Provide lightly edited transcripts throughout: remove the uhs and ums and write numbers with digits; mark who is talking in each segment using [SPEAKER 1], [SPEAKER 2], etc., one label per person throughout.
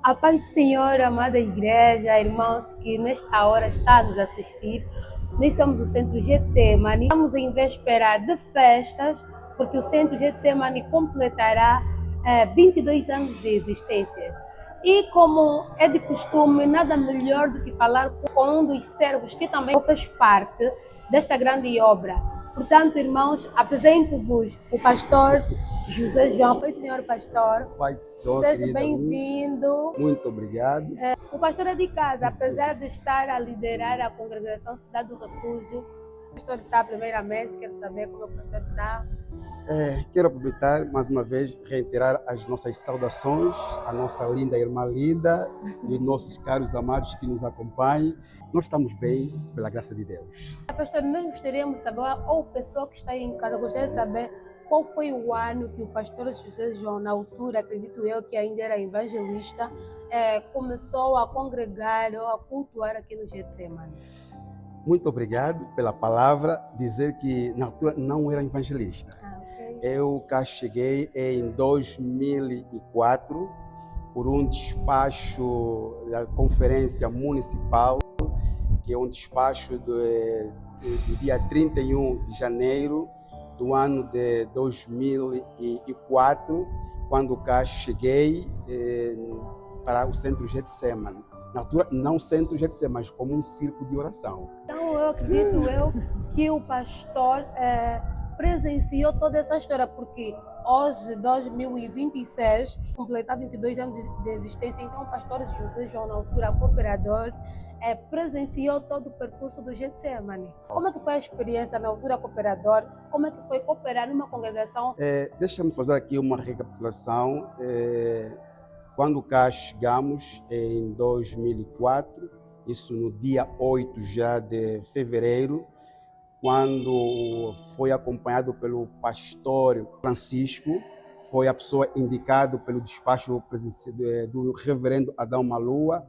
[SPEAKER 1] A paz do Senhor, amada igreja, irmãos que nesta hora estão a nos assistir. Nós somos o Centro Getsemane. Estamos em véspera de festas, porque o Centro Getsemane completará 22 anos de existência. E como é de costume, nada melhor do que falar com um dos servos que também fez parte desta grande obra. Portanto, irmãos, apresento-vos o pastor José João. Oi, senhor pastor.
[SPEAKER 2] Pai do Senhor,
[SPEAKER 1] Seja
[SPEAKER 2] querida Lu,
[SPEAKER 1] bem-vindo.
[SPEAKER 2] muito obrigado.
[SPEAKER 1] O pastor é de casa, apesar de estar a liderar a congregação Cidade do Refúgio. O pastor está, primeiramente, quero saber como o pastor está.
[SPEAKER 2] Quero aproveitar mais uma vez, reiterar as nossas saudações à nossa linda irmã Linda e os nossos caros amados que nos acompanham. Nós estamos bem, pela graça de Deus.
[SPEAKER 1] Pastor, nós gostaríamos de saber, ou pessoa que está aí em casa, gostaria de saber qual foi o ano que o pastor José João, na altura, acredito eu, que ainda era evangelista, começou a congregar ou a cultuar aqui no Getsemane.
[SPEAKER 2] Muito obrigado pela palavra, dizer que na altura não era evangelista.
[SPEAKER 1] Okay.
[SPEAKER 2] Eu cá cheguei em 2004 por um despacho da Conferência Municipal, que é um despacho do dia 31 de janeiro do ano de 2004, quando cá cheguei para o Centro Getsemane. Na altura, não Centro Getsemane, mas como um círculo de oração.
[SPEAKER 1] Então, eu acredito que o pastor presenciou toda essa história, porque hoje, 2026, completar 22 anos de existência, então o pastor José João, na altura cooperador, presenciou todo o percurso do Getsemane. Como é que foi a experiência na altura cooperador? Como é que foi cooperar numa congregação?
[SPEAKER 2] Deixa-me fazer aqui uma recapitulação. Quando cá chegamos em 2004, isso no dia 8 já de fevereiro, quando foi acompanhado pelo pastor Francisco, foi a pessoa indicada pelo despacho do reverendo Adão Malua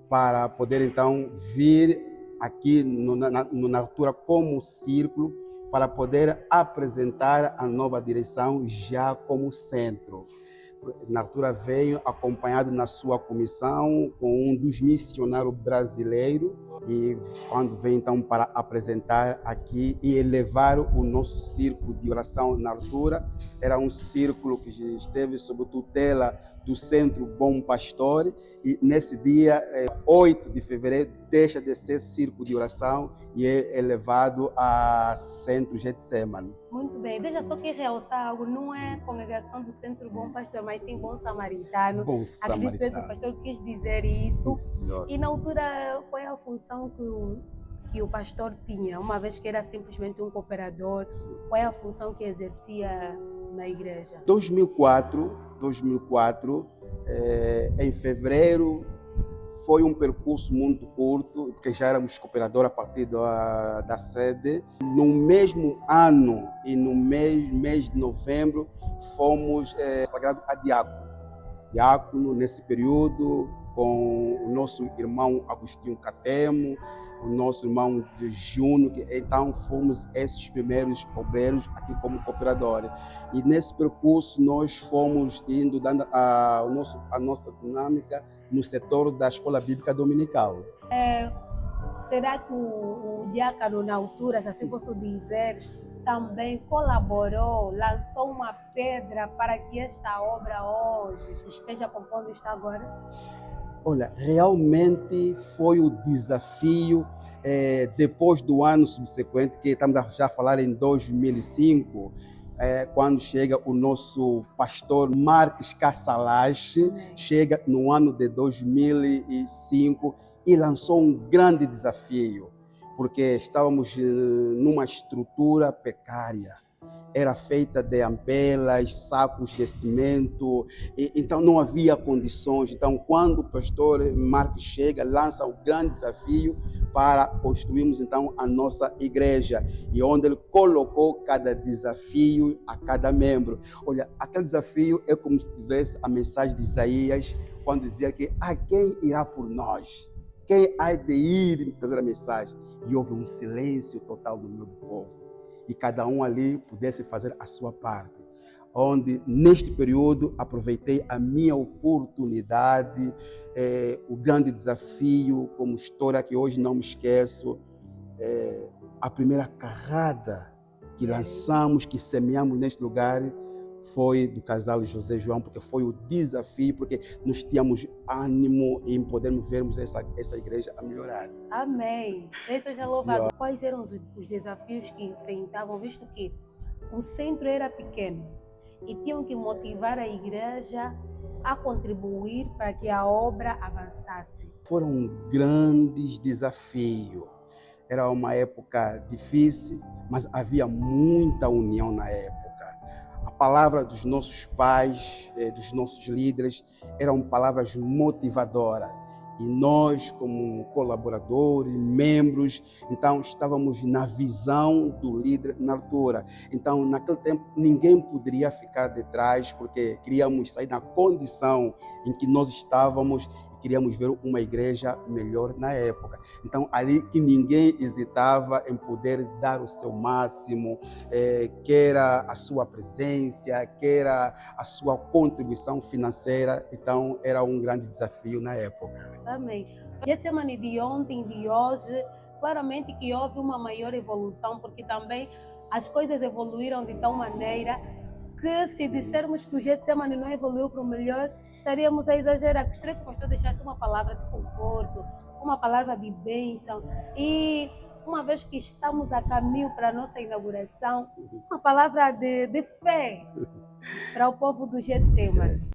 [SPEAKER 2] para poder então vir aqui na altura como círculo para poder apresentar a nova direção já como centro. Na altura veio acompanhado na sua comissão com um dos missionários brasileiros e quando veio então para apresentar aqui e elevar o nosso círculo de oração na altura, era um círculo que esteve sob tutela do Centro Bom Pastor e nesse dia, 8 de fevereiro, deixa de ser círculo de oração e é elevado a Centro Getsemane.
[SPEAKER 1] Muito bem, deixa só que realçar algo, não é congregação do Centro Bom Pastor, mas sim Bom Samaritano.
[SPEAKER 2] Bom Samaritano.
[SPEAKER 1] Acredito que o pastor quis dizer isso.
[SPEAKER 2] Sim,
[SPEAKER 1] e na altura, qual é a função que o pastor tinha? Uma vez que era simplesmente um cooperador, qual é a função que exercia na igreja?
[SPEAKER 2] 2004, em fevereiro, foi um percurso muito curto, porque já éramos cooperador a partir da sede. No mesmo ano e no mês de novembro, fomos sagrados a diácono. Diácono, nesse período, com o nosso irmão Agostinho Catemo, o nosso irmão Júnior, então fomos esses primeiros obreiros aqui como cooperadores. E nesse percurso nós fomos indo dando a nossa dinâmica no setor da Escola Bíblica Dominical.
[SPEAKER 1] Será que o diácono na altura, se assim posso dizer, também colaborou, lançou uma pedra para que esta obra hoje esteja conforme está agora?
[SPEAKER 2] Olha, realmente foi o desafio depois do ano subsequente, que estamos já a falar em 2005, quando chega o nosso pastor Marques Cassalache, chega no ano de 2005 e lançou um grande desafio, porque estávamos numa estrutura precária. Era feita de ampelas, sacos de cimento, então não havia condições. Então, quando o pastor Marques chega, lança o grande desafio para construirmos então a nossa igreja, e onde ele colocou cada desafio a cada membro. Olha, aquele desafio é como se tivesse a mensagem de Isaías, quando dizia que a quem irá por nós? Quem há de ir trazer a mensagem? E houve um silêncio total do meu povo. E cada um ali pudesse fazer a sua parte. onde neste período aproveitei a minha oportunidade, o grande desafio, como história que hoje não me esqueço, a primeira carrada que lançamos, que semeamos neste lugar, foi do casal José João, porque foi o desafio, porque nós tínhamos ânimo em podermos vermos essa igreja a melhorar.
[SPEAKER 1] Amém. Deus seja louvado. Quais eram os desafios que enfrentavam, visto que o centro era pequeno e tinham que motivar a igreja a contribuir para que a obra avançasse?
[SPEAKER 2] Foram grandes desafios. Era uma época difícil, mas havia muita união na época. A palavra dos nossos pais, dos nossos líderes, eram palavras motivadoras. E nós, como colaboradores, membros, então estávamos na visão do líder na altura. Então, naquele tempo, ninguém poderia ficar de trás, porque queríamos sair da condição em que nós estávamos e queríamos ver uma igreja melhor na época. Então, ali que ninguém hesitava em poder dar o seu máximo, quer a sua presença, quer a sua contribuição financeira. Então, era um grande desafio na época.
[SPEAKER 1] Amém. Getsemane de ontem, de hoje, claramente que houve uma maior evolução, porque também as coisas evoluíram de tal maneira que, se dissermos que o Getsemane não evoluiu para o melhor, estaríamos a exagerar. Gostaria que o pastor deixasse uma palavra de conforto, uma palavra de bênção, e uma vez que estamos a caminho para a nossa inauguração, uma palavra de fé para o povo do Getsemane.